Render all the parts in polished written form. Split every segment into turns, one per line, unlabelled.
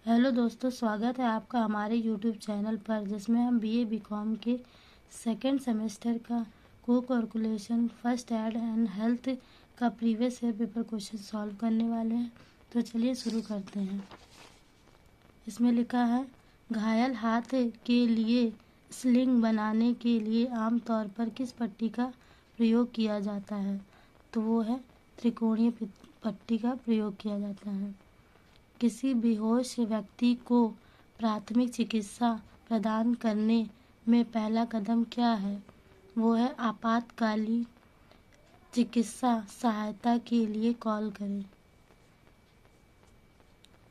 Hello दोस्तों, स्वागत है आपका हमारे यूट्यूब चैनल पर, जिसमें हम बीए बीकॉम के सेकेंड सेमेस्टर का को calculation first aid and health का previous year paper question solve करने वाले हैं। तो चलिए शुरू करते हैं। इसमें लिखा है, घायल हाथ के लिए स्लिंग बनाने के लिए आमतौर पर किस पट्टी का प्रयोग किया जाता है? तो वो है त्रिकोणीय पट्टी का प्रयोग किया जाता है। किसी बेहोश व्यक्ति को प्राथमिक चिकित्सा प्रदान करने में पहला कदम क्या है? वो है आपातकालीन चिकित्सा सहायता के लिए कॉल करें।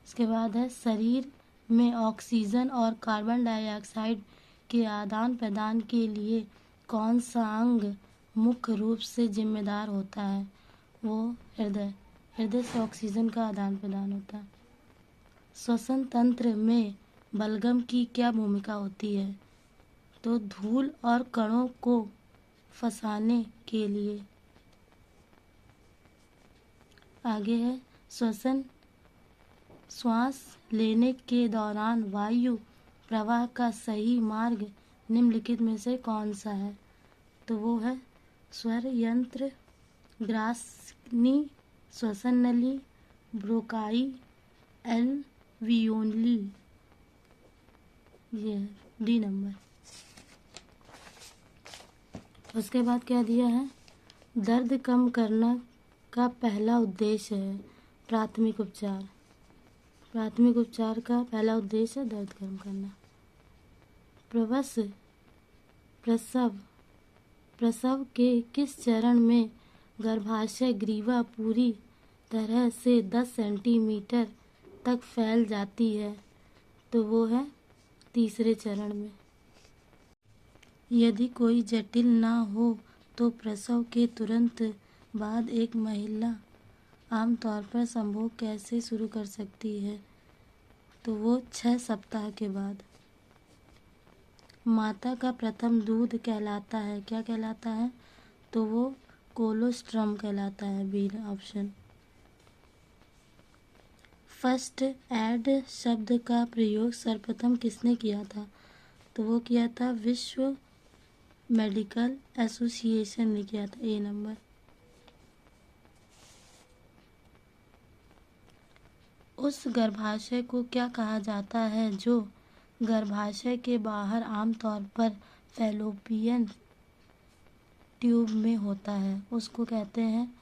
इसके बाद है, शरीर में ऑक्सीजन और कार्बन डाइऑक्साइड के आदान प्रदान के लिए कौन सा अंग मुख्य रूप से जिम्मेदार होता है? वो हृदय से ऑक्सीजन का आदान प्रदान होता है। श्वसन तंत्र में बलगम की क्या भूमिका होती है? तो धूल और कणों को फंसाने के लिए। आगे है, श्वास लेने के दौरान वायु प्रवाह का सही मार्ग निम्नलिखित में से कौन सा है? तो वो है स्वर यंत्र, ग्रासनी, श्वसन नली, ब्रोकाई, एल्वियोली। ये डी नंबर। उसके बाद क्या दिया है? दर्द कम करना का पहला उद्देश्य है प्राथमिक उपचार। प्राथमिक उपचार का पहला उद्देश्य है दर्द कम करना। प्रसव के किस चरण में गर्भाशय ग्रीवा पूरी तरह से 10 सेंटीमीटर तक फैल जाती है? तो वो है तीसरे चरण में। यदि कोई जटिल ना हो तो प्रसव के तुरंत बाद एक महिला आमतौर पर संभोग कैसे शुरू कर सकती है? तो वो 6 सप्ताह के बाद। माता का प्रथम दूध कहलाता है, क्या कहलाता है? तो वो कोलोस्ट्रम कहलाता है, बी ऑप्शन। फर्स्ट एड शब्द का प्रयोग सर्वप्रथम किसने किया था? तो वो किया था विश्व मेडिकल एसोसिएशन ने किया था, ए नंबर। उस गर्भाशय को क्या कहा जाता है जो गर्भाशय के बाहर आमतौर पर फैलोपियन ट्यूब में होता है? उसको कहते हैं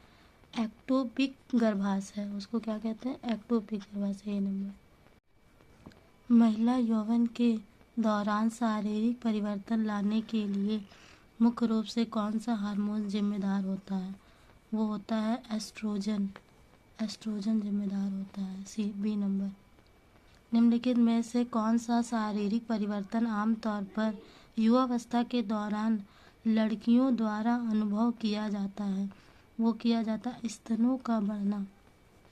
एक्टोपिक गर्भाशय। उसको क्या कहते हैं? एक्टोपिक गर्भाशय, ए नंबर। महिला यौवन के दौरान शारीरिक परिवर्तन लाने के लिए मुख्य रूप से कौन सा हार्मोन जिम्मेदार होता है? वो होता है एस्ट्रोजन। एस्ट्रोजन जिम्मेदार होता है, सी बी नंबर। निम्नलिखित में से कौन सा शारीरिक परिवर्तन आमतौर पर युवावस्था के दौरान लड़कियों द्वारा अनुभव किया जाता है? वो किया जाता है स्तनों का बढ़ना।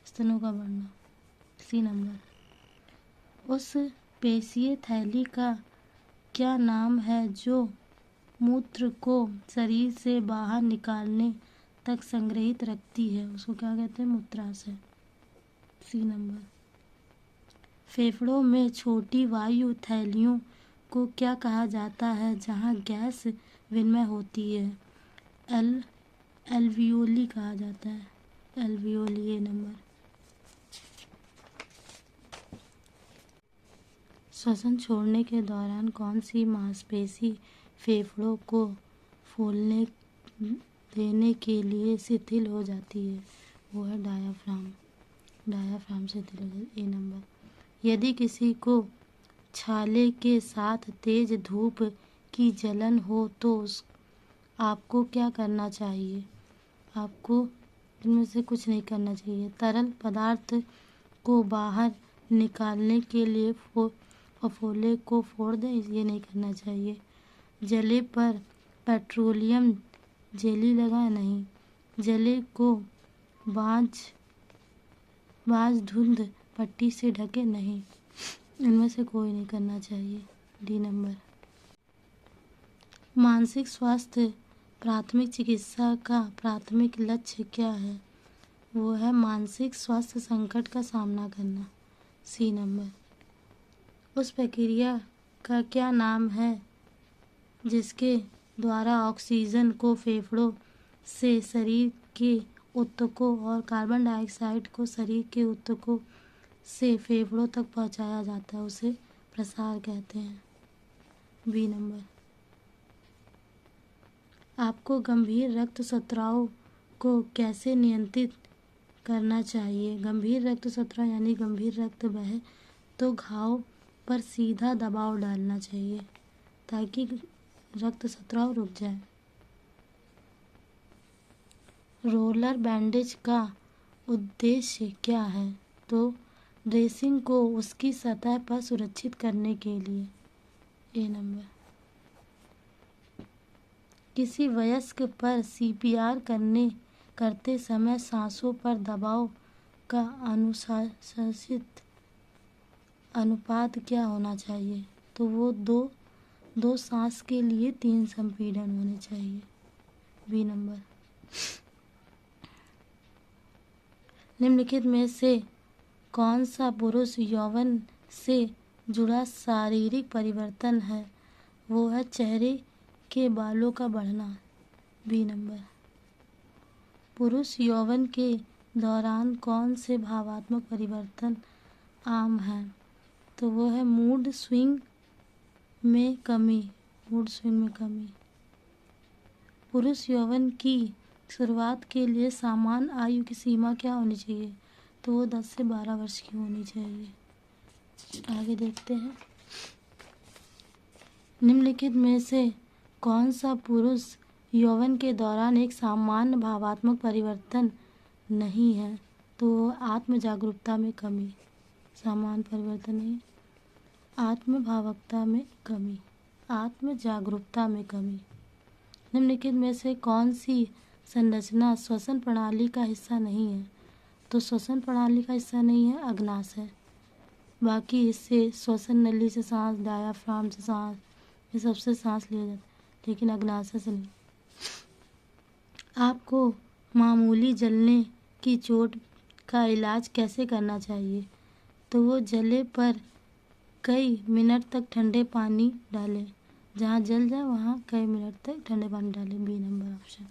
स्तनों का बढ़ना, सी नंबर। उस पेशीय थैली का क्या नाम है जो मूत्र को शरीर से बाहर निकालने तक संग्रहित रखती है? उसको क्या कहते हैं? मूत्राशय, सी नंबर। फेफड़ों में छोटी वायु थैलियों को क्या कहा जाता है जहां गैस विनिमय होती है? एल्वियोली कहा जाता है, एल्वियोली, ए नंबर। श्वसन छोड़ने के दौरान कौन सी मांसपेशी फेफड़ों को फूलने देने के लिए शिथिल हो जाती है? वो है डायाफ्राम। डायाफ्राम शिथिल हो जाती है, ए नंबर। यदि किसी को छाले के साथ तेज धूप की जलन हो तो आपको क्या करना चाहिए? आपको इनमें से कुछ नहीं करना चाहिए। तरल पदार्थ को बाहर निकालने के लिए फफोले को फोड़ दें, ये नहीं करना चाहिए। जले पर पेट्रोलियम जेली लगाएं, नहीं। जले को बाज धुंध पट्टी से ढके, नहीं। इनमें से कोई नहीं करना चाहिए, डी नंबर। मानसिक स्वास्थ्य प्राथमिक चिकित्सा का प्राथमिक लक्ष्य क्या है? वो है मानसिक स्वास्थ्य संकट का सामना करना, सी नंबर। उस प्रक्रिया का क्या नाम है जिसके द्वारा ऑक्सीजन को फेफड़ों से शरीर के ऊतकों और कार्बन डाइऑक्साइड को शरीर के ऊतकों से फेफड़ों तक पहुंचाया जाता है, उसे प्रसार कहते हैं। बी नंबर, आपको गंभीर रक्तस्राव को कैसे नियंत्रित करना चाहिए? गंभीर रक्तस्राव यानी गंभीर रक्त बहे तो घाव पर सीधा दबाव डालना चाहिए ताकि रक्तस्राव रुक जाए। रोलर बैंडेज का उद्देश्य क्या है? तो ड्रेसिंग को उसकी सतह पर सुरक्षित करने के लिए। ए नंबर, किसी वयस्क पर सीपीआर करते समय सांसों पर दबाव का अनुशासित अनुपात क्या होना चाहिए? तो वो दो सांस के लिए 3 संपीड़न होने चाहिए। बी नंबर, निम्नलिखित में से कौन सा पुरुष यौवन से जुड़ा शारीरिक परिवर्तन है? वो है चेहरे के बालों का बढ़ना। बी नंबर, पुरुष यौवन के दौरान कौन से भावात्मक परिवर्तन आम हैं? तो वो है मूड स्विंग में कमी। पुरुष यौवन की शुरुआत के लिए सामान्य आयु की सीमा क्या होनी चाहिए? तो वो 10 से 12 वर्ष की होनी चाहिए। आगे देखते हैं, निम्नलिखित में से कौन सा पुरुष यौवन के दौरान एक सामान्य भावात्मक परिवर्तन नहीं है? तो आत्म जागरूकता में कमी। सामान्य परिवर्तन नहीं, आत्म जागरूकता में कमी। निम्नलिखित में से कौन सी संरचना श्वसन प्रणाली का हिस्सा नहीं है? तो श्वसन प्रणाली का हिस्सा नहीं है, अग्नाशय। बाकी इससे श्वसन नली से सांस, डायाफ्राम से सांस, ये सबसे सांस लिया जाता है, लेकिन अग्नाशय से नहीं। आपको मामूली जलने की चोट का इलाज कैसे करना चाहिए? तो वो जले पर कई मिनट तक ठंडे पानी डालें। जहाँ जल जाए वहाँ कई मिनट तक ठंडे पानी डालें। B number option.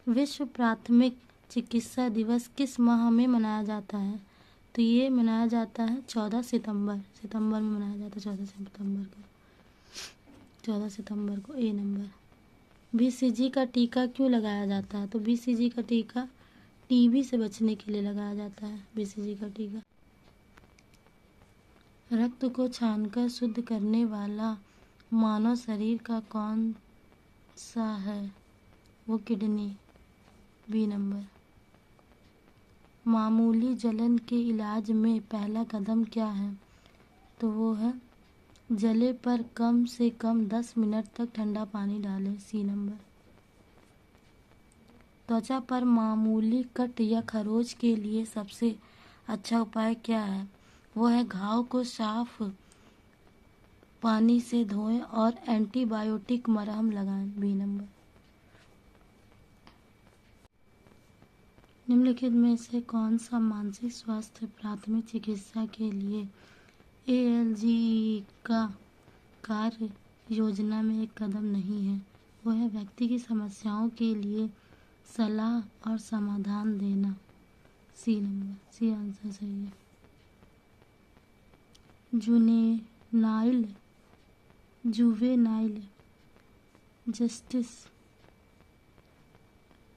विश्व प्राथमिक चिकित्सा दिवस किस माह में मनाया जाता है? तो ये मनाया जाता है 14 सितंबर में मनाया जाता है, 14 सितंबर को। ए नंबर, बीसीजी का टीका क्यों लगाया जाता है? तो बीसीजी का टीका टीबी से बचने के लिए लगाया जाता है। बीसीजी का टीका। रक्त को छानकर शुद्ध करने वाला मानव शरीर का कौन सा है? वो किडनी। बी नंबर, मामूली जलन के इलाज में पहला कदम क्या है? तो वो है जले पर कम से कम 10 मिनट तक ठंडा पानी डालें। सी नंबर, त्वचा पर मामूली कट या खरोच के लिए सबसे अच्छा उपाय क्या है? वो है घाव को साफ पानी से धोएं और एंटीबायोटिक मरहम लगाएं। बी नंबर, निम्नलिखित में से कौन सा मानसिक स्वास्थ्य प्राथमिक चिकित्सा के लिए ALGE का कार्य योजना में एक कदम नहीं है? वो है व्यक्ति की समस्याओं के लिए सलाह और समाधान देना। सी नंबर, सी आंसर सही है। जुवेनाइल जस्टिस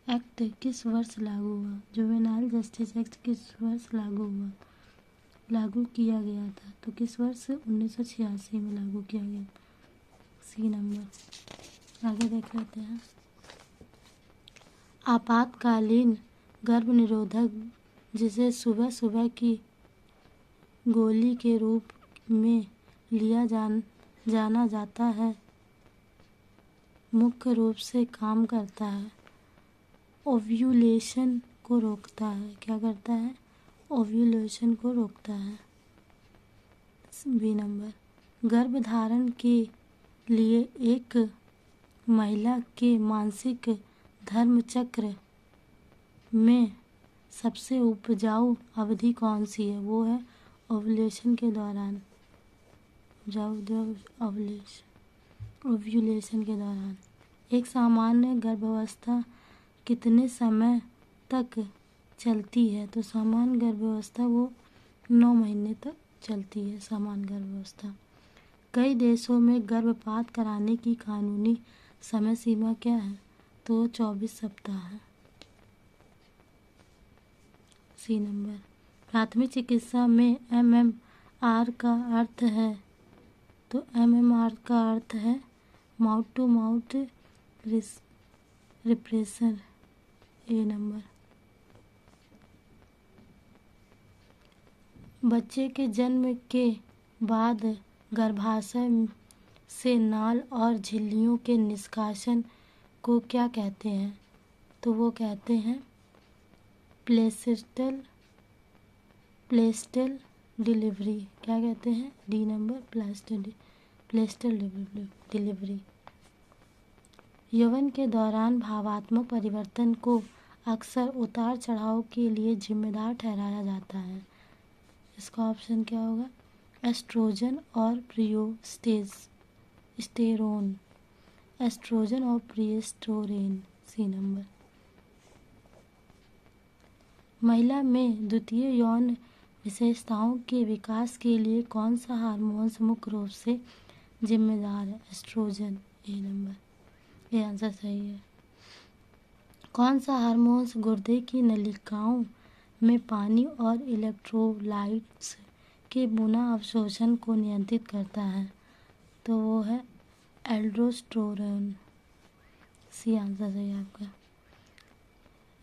एक्ट किस वर्ष लागू हुआ? जुवेनाइल जस्टिस एक्ट किस वर्ष लागू किया गया था? तो किस वर्ष? 1986 में लागू किया गया। सी नंबर, आगे देख लेते हैं। आपातकालीन गर्भ निरोधक जिसे सुबह सुबह की गोली के रूप में लिया जाना जाता है, मुख्य रूप से काम करता है, ओव्यूलेशन को रोकता है। क्या करता है? ओव्यूलेशन को रोकता है। बी नंबर, गर्भधारण के लिए एक महिला के मासिक धर्म चक्र में सबसे उपजाऊ अवधि कौन सी है? वो है ओव्यूलेशन के दौरान। ओव्यूलेशन के दौरान। एक सामान्य गर्भावस्था कितने समय तक चलती है? तो सामान्य गर्भावस्था वो 9 महीने तक चलती है, सामान्य गर्भावस्था। कई देशों में गर्भपात कराने की कानूनी समय सीमा क्या है? तो 24 सप्ताह है। C number. प्राथमिक चिकित्सा में MMR का अर्थ है, तो MMR का अर्थ है mouth to mouth respiration. A number. बच्चे के जन्म के बाद गर्भाशय से नाल और झिल्लियों के निष्कासन को क्या कहते हैं? तो वो कहते हैं प्लेसेंटल डिलीवरी। क्या कहते हैं? D number, placental delivery. यौवन के दौरान भावात्मक परिवर्तन को अक्सर उतार चढ़ाव के लिए जिम्मेदार ठहराया जाता है। इसका ऑप्शन क्या होगा? एस्ट्रोजन और प्रोजेस्टेरोन। एस्ट्रोजन और प्रोजेस्टेरोन। C number. महिला में द्वितीय यौन विशेषताओं के विकास के लिए कौन सा हार्मोन्स मुख्य रूप से जिम्मेदार है? एस्ट्रोजन। ए नंबर। ये आंसर सही है। कौन सा हार्मोन्स गुर्दे की नलिकाओं में पानी और इलेक्ट्रोलाइट्स के पुनः अवशोषण को नियंत्रित करता है? तो वो है एल्डोस्टेरोन। सी आंसर सही है आपका।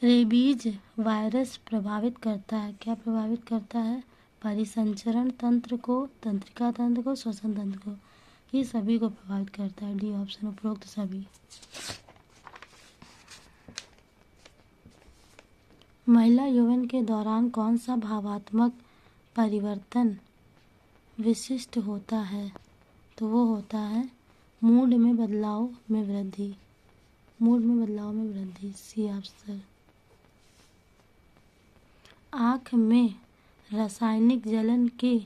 रेबीज वायरस प्रभावित करता है, क्या प्रभावित करता है? परिसंचरण तंत्र को, तंत्रिका तंत्र को, श्वसन तंत्र को, ये सभी को प्रभावित करता है। डी ऑप्शन, उपरोक्त सभी। महिला यौवन के दौरान कौन सा भावात्मक परिवर्तन विशिष्ट होता है? तो वो होता है मूड में बदलाव में वृद्धि। मूड में बदलाव में वृद्धि। C answer. आँख में रासायनिक जलन के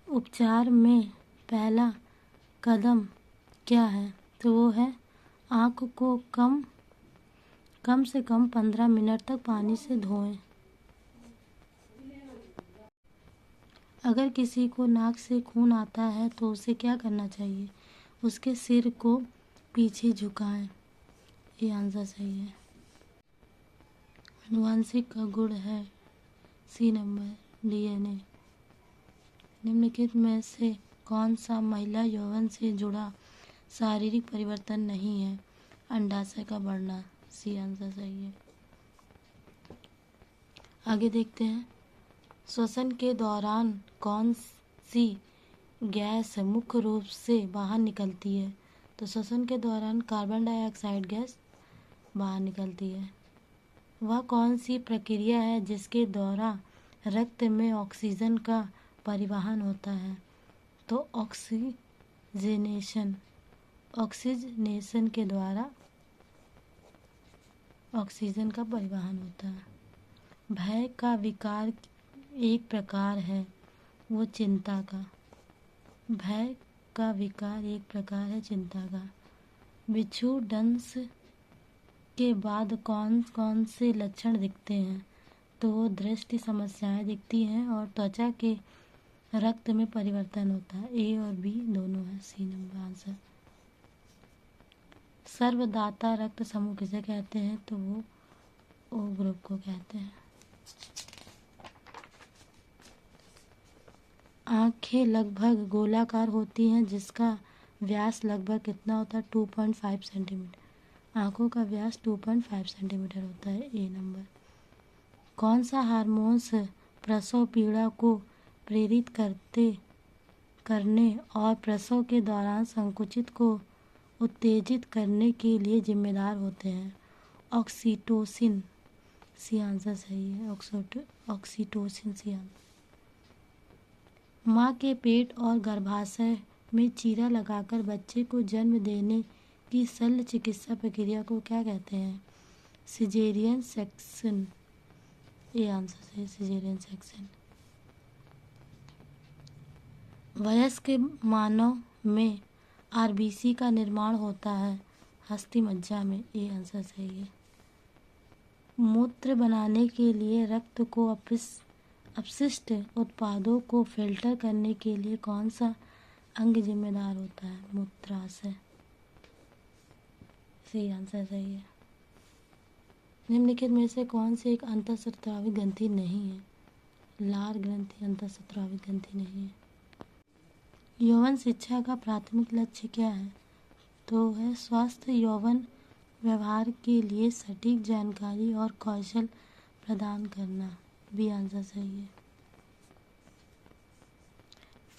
उपचार में पहला कदम क्या है? तो वो है आँख को कम से कम 15 मिनट तक पानी से धोएं। अगर किसी को नाक से खून आता है तो उसे क्या करना चाहिए? उसके सिर को पीछे झुकाएं। ये आंसर सही है। आनुवांशिक का गुण है। C number, DNA। निम्नलिखित में से कौन सा महिला यौवन से जुड़ा शारीरिक परिवर्तन नहीं है? अंडाशय का बढ़ना। सी आंसर सही है। आगे देखते हैं। श्वसन के दौरान कौन सी गैस मुख्य रूप से बाहर निकलती है? तो श्वसन के दौरान कार्बन डाइऑक्साइड गैस बाहर निकलती है। वह कौन सी प्रक्रिया है जिसके द्वारा रक्त में ऑक्सीजन का परिवहन होता है? तो ऑक्सीजनेशन के द्वारा ऑक्सीजन का परिवहन होता है। भय का विकार एक प्रकार है, वो चिंता का। भय का विकार एक प्रकार है चिंता का। बिच्छू दंश के बाद कौन कौन से लक्षण दिखते हैं? तो दृष्टि समस्याएं दिखती हैं और त्वचा के रक्त में परिवर्तन होता है। ए और बी दोनों है। C number answer. सर्वदाता रक्त समूह किसे कहते हैं? तो वो ओ ग्रुप को कहते हैं। आँखें लगभग गोलाकार होती हैं जिसका व्यास लगभग कितना होता है? 2.5 सेंटीमीटर। आँखों का व्यास 2.5 सेंटीमीटर होता है। ए नंबर। कौन सा हार्मोन्स प्रसव पीड़ा को प्रेरित करने और प्रसव के दौरान संकुचित को उत्तेजित करने के लिए जिम्मेदार होते हैं? ऑक्सीटोसिन। सी आंसर सही है। Oxytocin C answer. माँ के पेट और गर्भाशय में चीरा लगाकर बच्चे को जन्म देने की शल्य चिकित्सा प्रक्रिया को क्या कहते हैं? Caesarean section. ये आंसर है सिजेरियन सेक्शन। वयस्क मानव में आरबीसी का निर्माण होता है अस्थि मज्जा में। ये आंसर सही है। मूत्र बनाने के लिए रक्त को अपशिष्ट उत्पादों को फिल्टर करने के लिए कौन सा अंग जिम्मेदार होता है? मूत्राशय। सही आंसर सही है। निम्नलिखित में से कौन सी एक अंतःस्रावी ग्रंथि नहीं है? लार ग्रंथि अंतःस्रावी ग्रंथि नहीं है। यौवन शिक्षा का प्राथमिक लक्ष्य क्या है? तो है स्वस्थ यौवन व्यवहार के लिए सटीक जानकारी और कौशल प्रदान करना। बी आंसर सही है।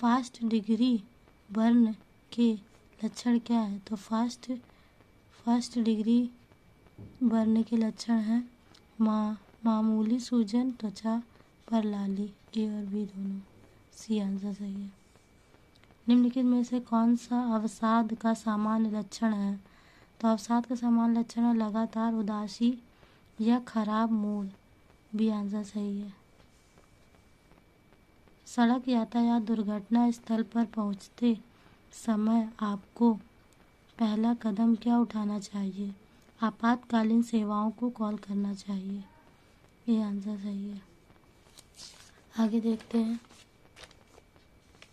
फर्स्ट डिग्री बर्न के लक्षण क्या है? तो फर्स्ट डिग्री बर्न के लक्षण हैं मामूली सूजन, त्वचा पर लाली। ए और बी दोनों। सी आंसर सही है। निम्नलिखित में से कौन सा अवसाद का सामान्य लक्षण है? तो अवसाद का सामान्य लक्षण है लगातार उदासी या खराब मूड। बी आंसर सही है। सड़क यातायात दुर्घटना स्थल पर पहुंचते समय आपको पहला कदम क्या उठाना चाहिए? आपातकालीन सेवाओं को कॉल करना चाहिए। ये आंसर सही है। आगे देखते हैं।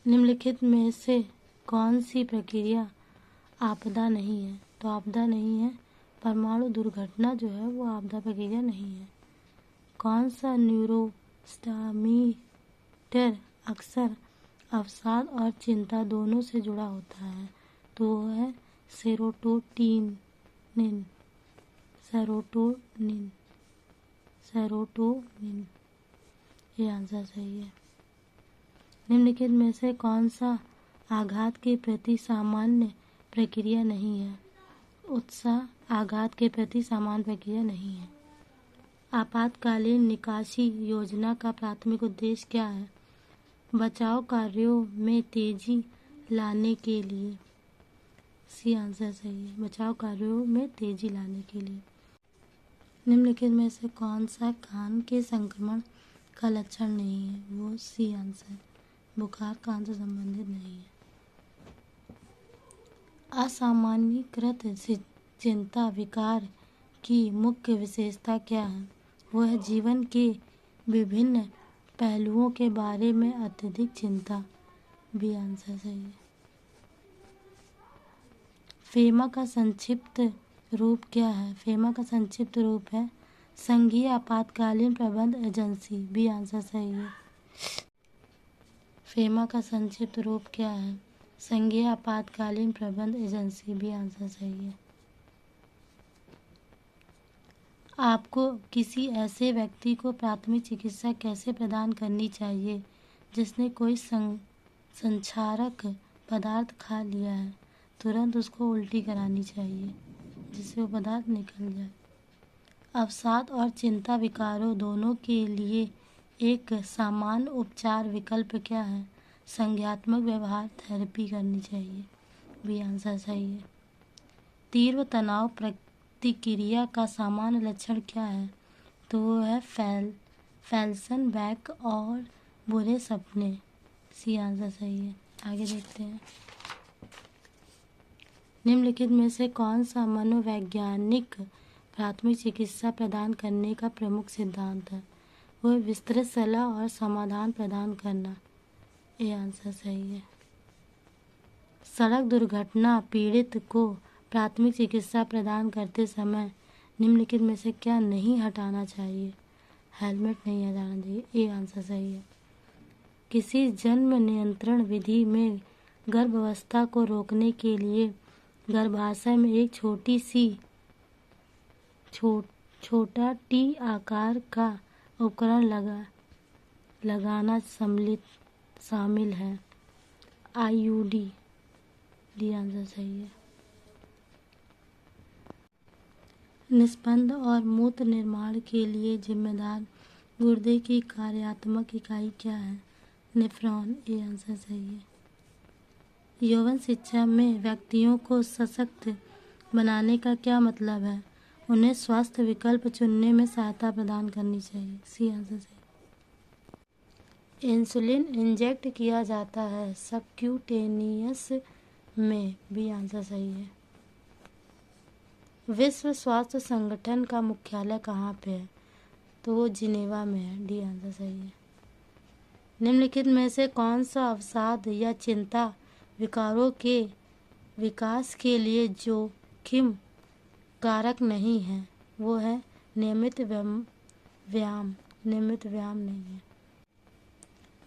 निम्नलिखित में से कौन सी प्रक्रिया आपदा नहीं है? तो आपदा नहीं है परमाणु दुर्घटना जो है वो आपदा प्रक्रिया नहीं है। कौन सा न्यूरोट्रांसमीटर अक्सर अवसाद और चिंता दोनों से जुड़ा होता है? तो वो है सेरोटोनिन। ये आंसर सही है। निम्नलिखित में से कौन सा आघात के प्रति सामान्य प्रक्रिया नहीं है? उत्साह आघात के प्रति सामान्य प्रक्रिया नहीं है। आपातकालीन निकासी योजना का प्राथमिक उद्देश्य क्या है? बचाव कार्यों में तेजी लाने के लिए। सी आंसर सही है। बचाव कार्यों में तेजी लाने के लिए। निम्नलिखित में से कौन सा कान के संक्रमण का लक्षण नहीं है? वो सी आंसर। बुखार कान से संबंधित नहीं है। असामान्यीकृत चिंता विकार की मुख्य विशेषता क्या है? वो है जीवन के विभिन्न पहलुओं के बारे में अत्यधिक चिंता। बी आंसर सही है। फेमा का संक्षिप्त रूप क्या है? फेमा का संक्षिप्त रूप है संघीय आपातकालीन प्रबंध एजेंसी। बी आंसर सही है। फेमा का संक्षिप्त रूप क्या है? संघीय आपातकालीन प्रबंध एजेंसी। बी आंसर सही है। आपको किसी ऐसे व्यक्ति को प्राथमिक चिकित्सा कैसे प्रदान करनी चाहिए जिसने कोई संक्षारक पदार्थ खा लिया है? तुरंत उसको उल्टी करानी चाहिए जिससे वो पदार्थ निकल जाए। अवसाद और चिंता विकारों दोनों के लिए एक सामान्य उपचार विकल्प क्या है? संज्ञात्मक व्यवहार थेरेपी करनी चाहिए। बी आंसर सही है। तीव्र तनाव प्रतिक्रिया का सामान्य लक्षण क्या है? तो वो है फेल्सनबैक और बुरे सपने। सी आंसर सही है। आगे देखते हैं। निम्नलिखित में से कौन सा मनोवैज्ञानिक प्राथमिक चिकित्सा प्रदान करने का प्रमुख सिद्धांत है? वो विस्तृत सलाह और समाधान प्रदान करना। ये आंसर सही है। सड़क दुर्घटना पीड़ित को प्राथमिक चिकित्सा प्रदान करते समय निम्नलिखित में से क्या नहीं हटाना चाहिए? हेलमेट नहीं हटाना चाहिए। ये आंसर सही है। किसी जन्म नियंत्रण विधि में गर्भावस्था को रोकने के लिए गर्भाशय में एक छोटा टी आकार का उपकरण लगाना शामिल है। आईयूडी। डी आंसर सही है। निस्पंद और मूत्र निर्माण के लिए जिम्मेदार गुर्दे की कार्यात्मक इकाई क्या है? नेफ्रॉन। ये आंसर सही है। यौवन शिक्षा में व्यक्तियों को सशक्त बनाने का क्या मतलब है? उन्हें स्वास्थ्य विकल्प चुनने में सहायता प्रदान करनी चाहिए। सी आंसर सही। इंसुलिन इंजेक्ट किया जाता है सबक्यूटेनियस में? बी आंसर सही है। विश्व स्वास्थ्य संगठन का मुख्यालय कहाँ पे है? तो वो जिनेवा में है। डी आंसर सही है। निम्नलिखित में से कौन सा अवसाद या चिंता विकारों के विकास के लिए जोखिम कारक नहीं है? वो है नियमित व्यायाम। नियमित व्यायाम नहीं है।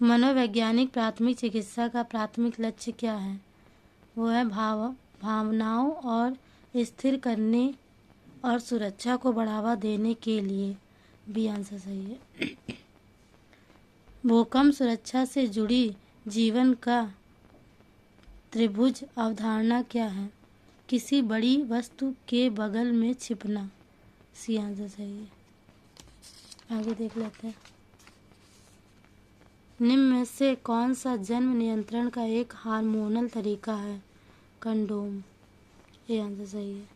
मनोवैज्ञानिक प्राथमिक चिकित्सा का प्राथमिक लक्ष्य क्या है? वो है भावनाओं और स्थिर करने और सुरक्षा को बढ़ावा देने के लिए। बी आंसर सही है। भूकंप सुरक्षा से जुड़ी जीवन का त्रिभुज अवधारणा क्या है? किसी बड़ी वस्तु के बगल में छिपना। सी आंसर सही है। आगे देख लेते हैं। निम्न में से कौन सा जन्म नियंत्रण का एक हार्मोनल तरीका है? कंडोम। ये आंसर सही है।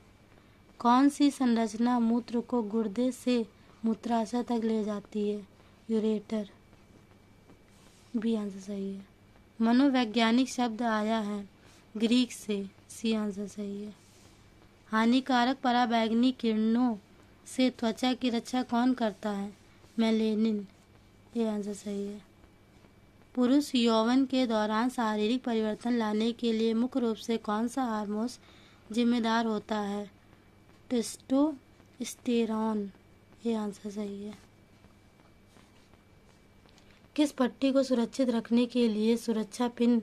कौन सी संरचना मूत्र को गुर्दे से मूत्राशय तक ले जाती है? यूरेटर। बी आंसर सही है। मनोवैज्ञानिक शब्द आया है ग्रीक से। सी आंसर सही है। हानिकारक पराबैंगनी किरणों से त्वचा की रक्षा कौन करता है? मेलेनिन। ये आंसर सही है। पुरुष यौवन के दौरान शारीरिक परिवर्तन लाने के लिए मुख्य रूप से कौन सा हार्मोन जिम्मेदार होता है? टेस्टोस्टेरोन। ये आंसर सही है। किस पट्टी को सुरक्षित रखने के लिए सुरक्षा पिन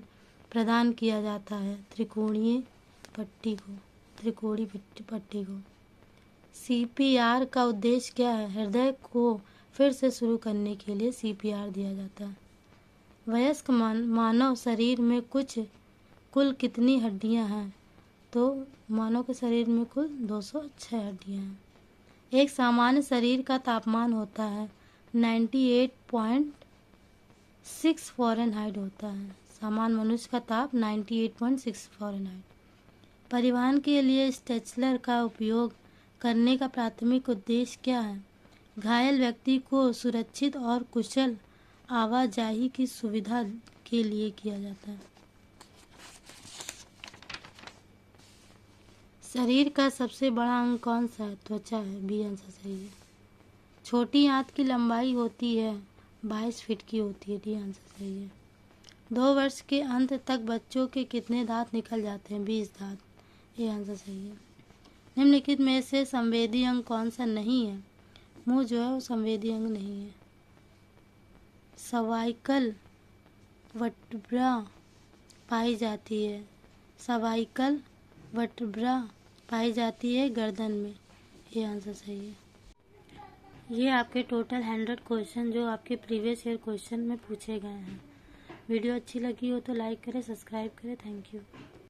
प्रदान किया जाता है? त्रिकोणीय पट्टी को। सीपीआर का उद्देश्य क्या है? हृदय को फिर से शुरू करने के लिए सीपीआर दिया जाता है। वयस्क मानव शरीर में कुल कितनी हड्डियां हैं? तो मानव के शरीर में कुल 206 हड्डियां हैं। एक सामान्य शरीर का तापमान होता है 98.6 फ़ारेनहाइट होता है। सामान्य मनुष्य का ताप 98.6 फ़ारेनहाइट। परिवहन के लिए स्ट्रेचर का उपयोग करने का प्राथमिक उद्देश्य क्या है? घायल व्यक्ति को सुरक्षित और कुशल आवाजाही की सुविधा के लिए किया जाता है। शरीर का सबसे बड़ा अंग कौन सा है? त्वचा है। बी आंसर सही है। छोटी आंत की लंबाई होती है 22 फीट की होती है। डी आंसर सही है। 2 वर्ष के अंत तक बच्चों के कितने दांत निकल जाते हैं? 20 दांत। ये आंसर सही है। निम्नलिखित में से संवेदी अंग कौन सा नहीं है? मुंह जो है वो संवेदी अंग नहीं है। सर्वाइकल वर्टेब्रा पाई जाती है। सर्वाइकल वर्टेब्रा पाई जाती है गर्दन में। ये आंसर सही है। ये आपके टोटल 100 क्वेश्चन जो आपके प्रीवियस ईयर क्वेश्चन में पूछे गए हैं। वीडियो अच्छी लगी हो तो लाइक करें, सब्सक्राइब करें। Thank you.